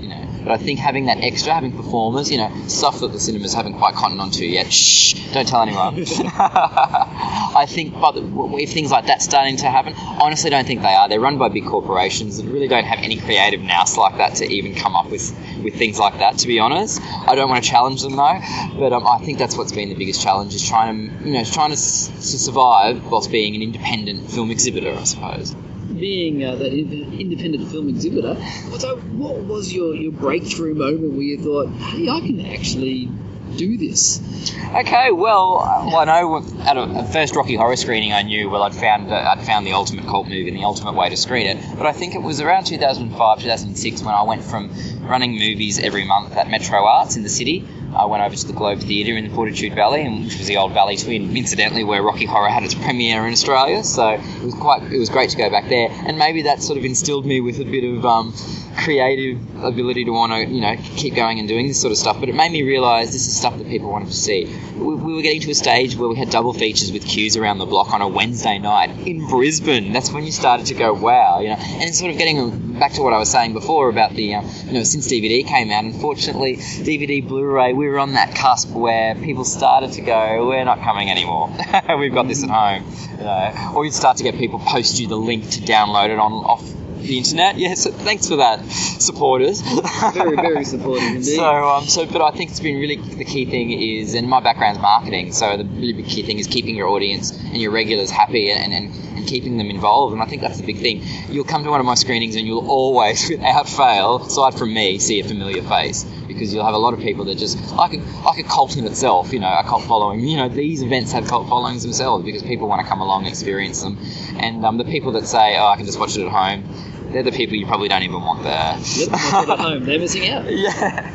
But I think having that extra, having performers, stuff that the cinemas haven't quite cottoned onto yet. Shh, don't tell anyone. I think, but if things like that's starting to happen, I honestly don't think they are. They're run by big corporations that really don't have any creative nous like that to even come up with things like that, to be honest. I don't want to challenge them though, but I think that's what's been the biggest challenge, is trying to survive whilst being an independent film exhibitor, I suppose. Being that independent film exhibitor, so what was your breakthrough moment where you thought, hey, I can actually do this? Okay, well, I know at a first Rocky Horror screening I knew, I'd found the ultimate cult movie and the ultimate way to screen it, but I think it was around 2005, 2006 when I went from running movies every month at Metro Arts in the city. I went over to the Globe Theatre in the Fortitude Valley, which was the old Valley Twin, incidentally, where Rocky Horror had its premiere in Australia. So it was great to go back there, and maybe that sort of instilled me with a bit of creative ability to want to keep going and doing this sort of stuff. But it made me realise this is stuff that people wanted to see. We were getting to a stage where we had double features with queues around the block on a Wednesday night in Brisbane. That's when you started to go, wow, and it's sort of getting back to what I was saying before about the since DVD came out, unfortunately DVD, Blu-ray, we were on that cusp where people started to go, we're not coming anymore. We've got this at home. Or you'd start to get people post you the link to download it off the internet. Yes, thanks for that, supporters. Very, very supportive indeed. But I think it's been really, the key thing is, and my background's marketing, so the really big key thing is keeping your audience and your regulars happy and keeping them involved, and I think that's the big thing. You'll come to one of my screenings and you'll always, without fail, aside from me, see a familiar face, because you'll have a lot of people that just, like a cult in itself, a cult following. These events have cult followings themselves because people want to come along and experience them, and the people that say, I can just watch it at home, they're the people you probably don't even want there. Yep, watch it at home, they're missing out. Yeah.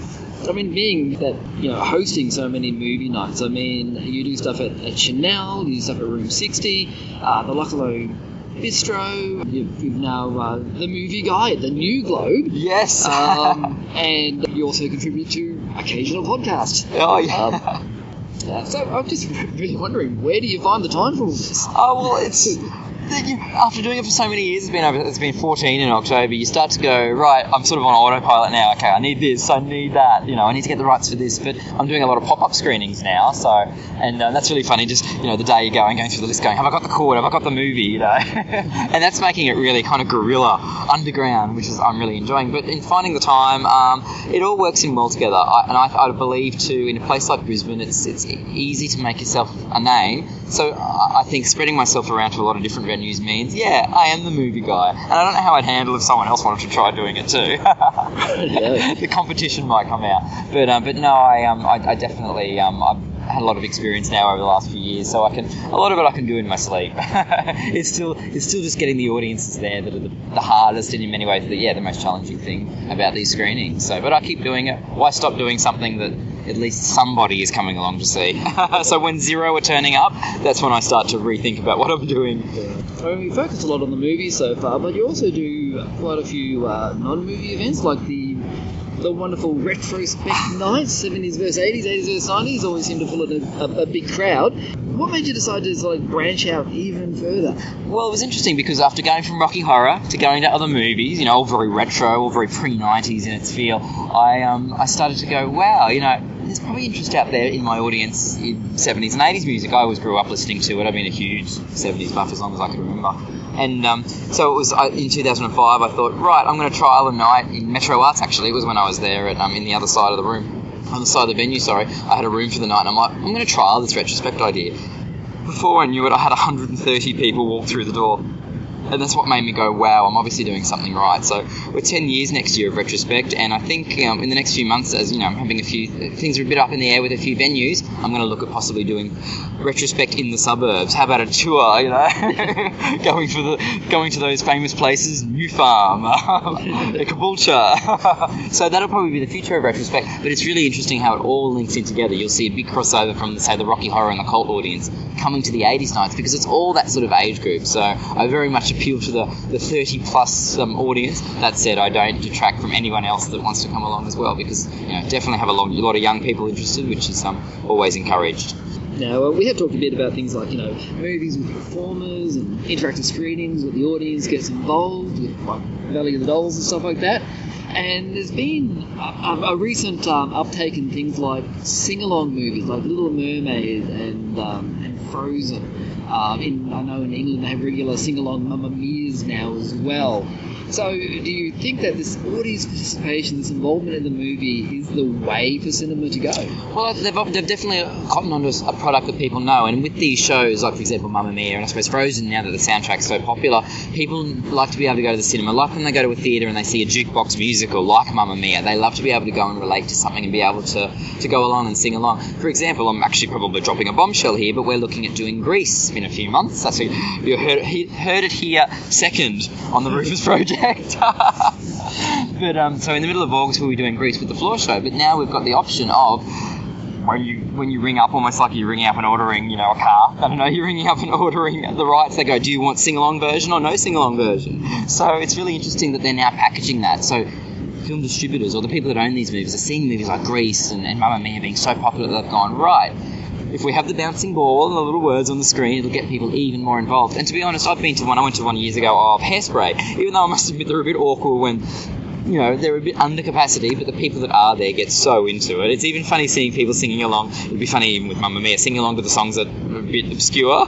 I mean, being that, hosting so many movie nights, I mean, you do stuff at Chanel, you do stuff at Room 60, the Luckalow Bistro, you've now the Movie Guy at the New Globe. Yes. And you also contribute to occasional podcasts. Oh, yeah. So I'm just really wondering, where do you find the time for all this? Oh, well, it's... After doing it for so many years, it's been 14 in October, you start to go, right, I'm sort of on autopilot now, okay, I need this, I need that, I need to get the rights for this, but I'm doing a lot of pop-up screenings now, and that's really funny, just, the day you're going through the list going, have I got the cord, have I got the movie, and that's making it really kind of guerrilla, underground, which I'm really enjoying, but in finding the time, it all works in well together, I believe too, in a place like Brisbane, it's easy to make yourself a name, so I think spreading myself around to a lot of different venues means, I am the movie guy, and I don't know how I'd handle if someone else wanted to try doing it too. The competition might come out, but no, I definitely had a lot of experience now over the last few years, so a lot of it I can do in my sleep. It's still just getting the audiences there that are the hardest, and in many ways the most challenging thing about these screenings. So, but I keep doing it. Why stop doing something that at least somebody is coming along to see? So when zero are turning up, that's when I start to rethink about what I'm doing. We focus a lot on the movies so far, but you also do quite a few non-movie events, like the wonderful retrospect nights, 70s versus 80s, 80s versus 90s, always seem to pull in a big crowd. What made you decide to branch out even further? Well, it was interesting because after going from Rocky Horror to going to other movies, all very retro, all very pre-90s in its feel, I started to go, wow, there's probably interest out there in my audience in 70s and 80s music. I always grew up listening to it. I've been a huge 70s buff as long as I can remember. And so it was in 2005, I thought, right, I'm going to trial a night in Metro Arts, actually. It was when I was there in the other side of the room, on the side of the venue, sorry. I had a room for the night, and I'm like, I'm going to trial this retrospect idea. Before I knew it, I had 130 people walk through the door. And that's what made me go, wow, I'm obviously doing something right. So we're 10 years next year of retrospect, and I think in the next few months, as I'm having a few things are a bit up in the air with a few venues, I'm going to look at possibly doing retrospect in the suburbs. How about a tour, going to those famous places, New Farm, Caboolture. So that'll probably be the future of retrospect, but it's really interesting how it all links in together. You'll see a big crossover from, say, the Rocky Horror and the cult audience coming to the 80s nights, because it's all that sort of age group. So I very much appeal to the 30-plus audience. That said, I don't detract from anyone else that wants to come along as well, because definitely have a lot of young people interested, which is always encouraged. Now, we have talked a bit about things like, movies with performers and interactive screenings where the audience gets involved with Valley of the Dolls and stuff like that. And there's been a recent uptake in things like sing-along movies, like Little Mermaid and Frozen. I know in England they have regular sing-along Mamma Mia's now as well. So do you think that this audience participation, this involvement in the movie is the way for cinema to go? Well, they've definitely gotten onto a product that people know, and with these shows, like for example Mamma Mia and I suppose Frozen, now that the soundtrack's so popular, people like to be able to go to the cinema, like when they go to a theatre and they see a jukebox musical like Mamma Mia, they love to be able to go and relate to something and be able to go along and sing along. For example, I'm actually probably dropping a bombshell here, but we're looking at doing Grease in a few months. That's you heard it here second on the Rufus project. But so in the middle of August we'll be doing Grease with the floor show, but now we've got the option of when you ring up, almost like you're ringing up and ordering, a car. I don't know, you're ringing up and ordering the rights. They go, do you want sing-along version or no sing-along version? So it's really interesting that they're now packaging that. So film distributors or the people that own these movies are seeing movies like Grease and Mamma Mia being so popular that they've gone, right, if we have the bouncing ball and the little words on the screen, it'll get people even more involved. And to be honest, I went to one years ago of Hairspray, even though I must admit they're a bit awkward when, they're a bit under capacity, but the people that are there get so into it. It's even funny seeing people singing along. It'd be funny even with Mamma Mia, singing along to the songs that are a bit obscure,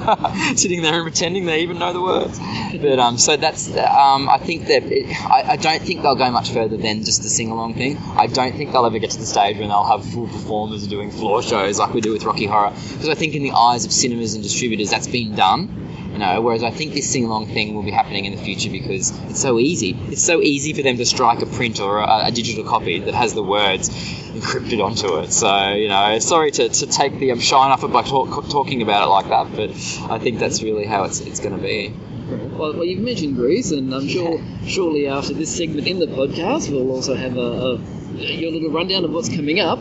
sitting there and pretending they even know the words. But so that's, I think that, I don't think they'll go much further than just the sing-along thing. I don't think they'll ever get to the stage when they'll have full performers doing floor shows like we do with Rocky Horror, because I think in the eyes of cinemas and distributors that's been done. Whereas I think this sing-along thing will be happening in the future because it's so easy. It's so easy for them to strike a print or a digital copy that has the words encrypted onto it. So, sorry to take the shine off it by talking about it like that, but I think that's really how it's going to be. Well, you've mentioned Grease, and I'm sure shortly after this segment in the podcast we'll also have your little rundown of what's coming up.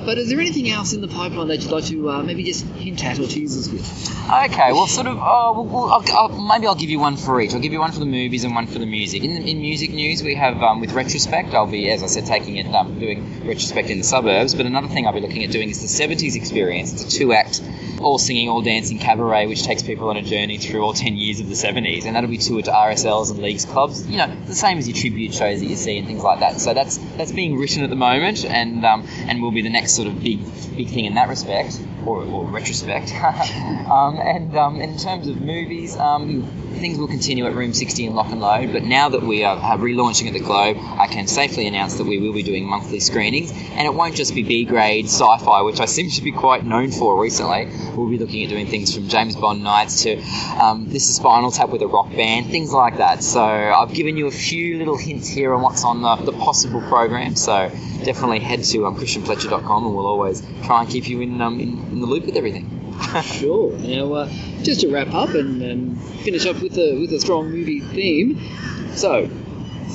But is there anything else in the pipeline that you'd like to maybe just hint at or tease us with? Okay, well, sort of, maybe I'll give you one for each. I'll give you one for the movies and one for the music. In music news, we have, with Retrospect, I'll be, as I said, taking it, doing Retrospect in the suburbs, but another thing I'll be looking at doing is the 70s experience. It's a 2-act, all singing, all dancing cabaret, which takes people on a journey through all 10 years of the 70s, and that'll be toured to RSLs and leagues clubs, the same as your tribute shows that you see and things like that. So that's being written at the moment, and will be the next sort of big thing in that respect, or retrospect. And in terms of movies, things will continue at Room 60 in Lock and Load, but now that we are relaunching at the Globe, I can safely announce that we will be doing monthly screenings, and it won't just be B-grade sci-fi, which I seem to be quite known for recently. We'll be looking at doing things from James Bond nights to This is Spinal Tap with a rock band, things like that. So I've given you a few little hints here on what's on the possible program, so definitely head to christianfletcher.com, and we'll always try and keep you in in the loop with everything. Sure. Now, just to wrap up and finish up with a strong movie theme. So,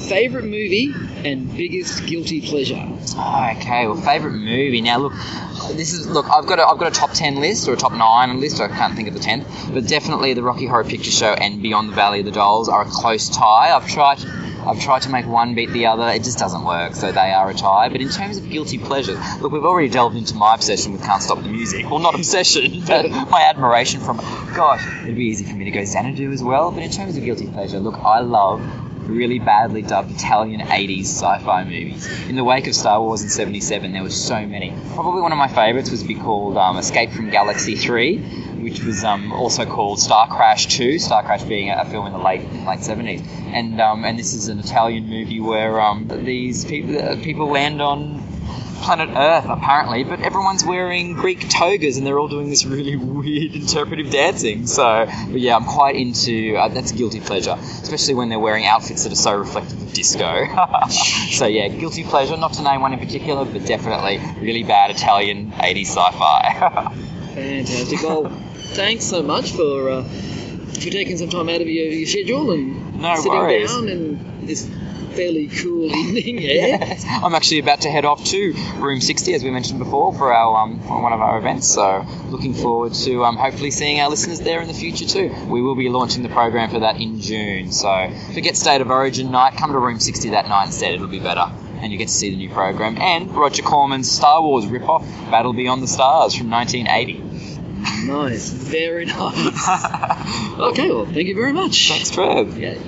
favourite movie and biggest guilty pleasure. Oh, okay, well, favourite movie. Now, look, I've got a top 10 list or a top 9 list. I can't think of the 10th, but definitely the Rocky Horror Picture Show and Beyond the Valley of the Dolls are a close tie. I've tried to make one beat the other. It just doesn't work, so they are a tie. But in terms of guilty pleasures, look, we've already delved into my obsession with Can't Stop the Music. Well, not obsession, but my admiration from it. Gosh, it'd be easy for me to go Xanadu as well. But in terms of guilty pleasure, look, I love really badly dubbed Italian 80s sci-fi movies. In the wake of Star Wars in 77, there were so many. Probably one of my favourites would be called Escape from Galaxy 3, which was also called Star Crash 2, Star Crash being a film in the late 70s. And this is an Italian movie where these people land on planet Earth, apparently, but everyone's wearing Greek togas and they're all doing this really weird interpretive dancing. So, but yeah, I'm quite into, that's a guilty pleasure, especially when they're wearing outfits that are so reflective of disco. So yeah, guilty pleasure, not to name one in particular, but definitely really bad Italian 80s sci-fi. Fantastic. Well, thanks so much for taking some time out of your schedule and sitting down in this fairly cool evening. Yes. I'm actually about to head off to Room 60, as we mentioned before, for our one of our events. So looking forward to hopefully seeing our listeners there in the future too. We will be launching the program for that in June. So forget State of Origin night. Come to Room 60 that night instead. It'll be better. And you get to see the new program. And Roger Corman's Star Wars ripoff, Battle Beyond the Stars from 1980. Nice. Very nice. Okay, well, thank you very much. Thanks, Trev. Yeah.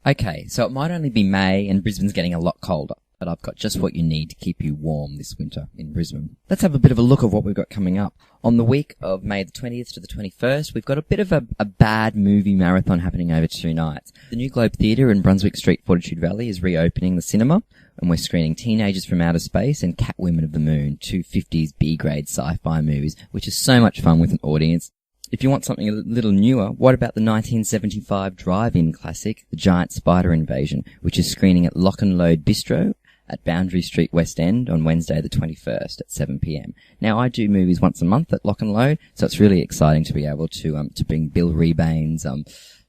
Okay, so it might only be May and Brisbane's getting a lot colder, but I've got just what you need to keep you warm this winter in Brisbane. Let's have a bit of a look at what we've got coming up. On the week of May the 20th to the 21st, we've got a bit of a bad movie marathon happening over 2 nights. The New Globe Theatre in Brunswick Street, Fortitude Valley is reopening the cinema, and we're screening Teenagers from Outer Space and Catwomen of the Moon, 2 50s B-grade sci-fi movies, which is so much fun with an audience. If you want something a little newer, what about the 1975 drive-in classic, The Giant Spider Invasion, which is screening at Lock and Load Bistro at Boundary Street, West End on Wednesday the 21st at 7 p.m. Now, I do movies once a month at Lock and Load, so it's really exciting to be able to bring Bill Rebane's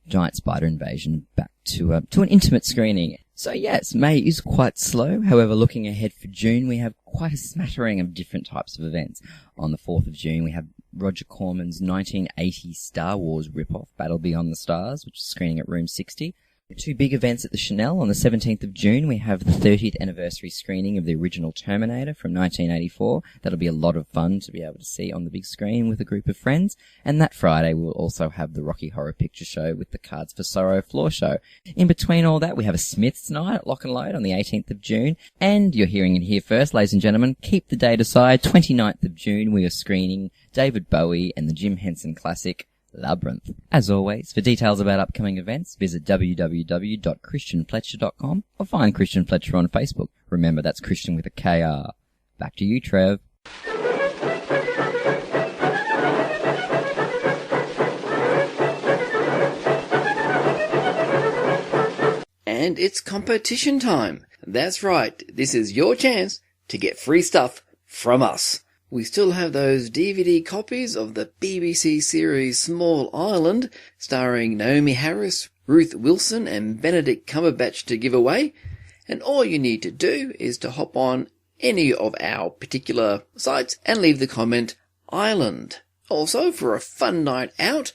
Giant Spider Invasion back to an intimate screening. So yes, May is quite slow. However, looking ahead for June, we have quite a smattering of different types of events. On the 4th of June, we have Roger Corman's 1980 Star Wars ripoff, Battle Beyond the Stars, which is screening at Room 60. 2 big events at the Chanel. On the 17th of June, we have the 30th anniversary screening of the original Terminator from 1984. That'll be a lot of fun to be able to see on the big screen with a group of friends. And that Friday, we'll also have the Rocky Horror Picture Show with the Cards for Sorrow floor show. In between all that, we have a Smiths night at Lock and Load on the 18th of June. And you're hearing it here first, ladies and gentlemen. Keep the date aside. 29th of June, we are screening David Bowie and the Jim Henson classic, Labyrinth. As always, for details about upcoming events, visit www.christianfletcher.com or find Christian Fletcher on Facebook. Remember, that's Christian with a KR. Back to you, Trev. And it's competition time. That's right, this is your chance to get free stuff from us. We still have those DVD copies of the BBC series Small Island, starring Naomi Harris, Ruth Wilson and Benedict Cumberbatch to give away, and all you need to do is to hop on any of our particular sites and leave the comment Island. Also, for a fun night out,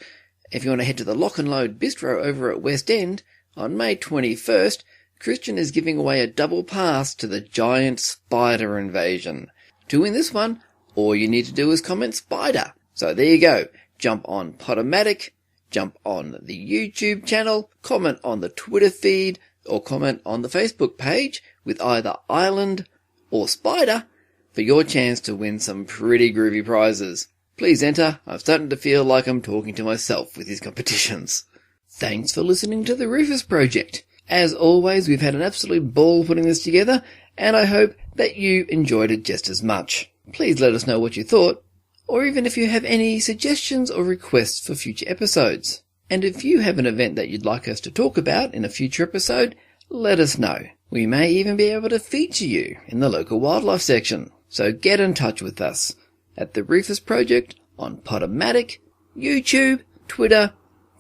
if you want to head to the Lock and Load Bistro over at West End, on May 21st, Christian is giving away a double pass to the Giant Spider Invasion. To win this one, all you need to do is comment Spider. So there you go. Jump on Podomatic, jump on the YouTube channel, comment on the Twitter feed, or comment on the Facebook page with either Island or Spider for your chance to win some pretty groovy prizes. Please enter. I'm starting to feel like I'm talking to myself with these competitions. Thanks for listening to the Rufus Project. As always, we've had an absolute ball putting this together, and I hope that you enjoyed it just as much. Please let us know what you thought, or even if you have any suggestions or requests for future episodes. And if you have an event that you'd like us to talk about in a future episode, let us know. We may even be able to feature you in the local wildlife section. So get in touch with us at the Rufus Project on Podomatic, YouTube, Twitter,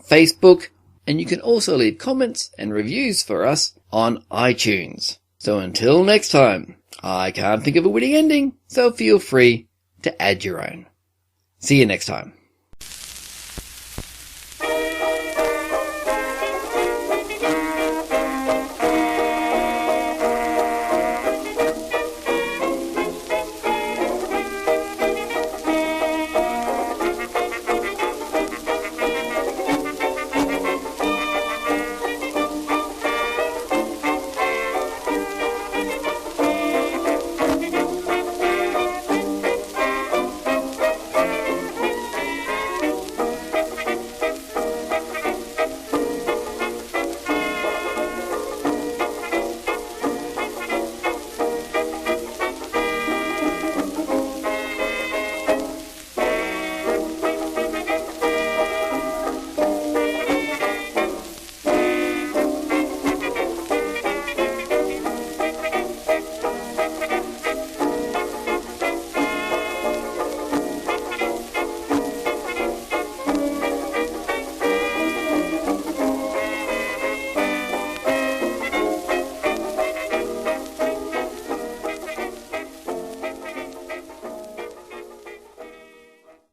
Facebook, and you can also leave comments and reviews for us on iTunes. So until next time, I can't think of a witty ending, so feel free to add your own. See you next time.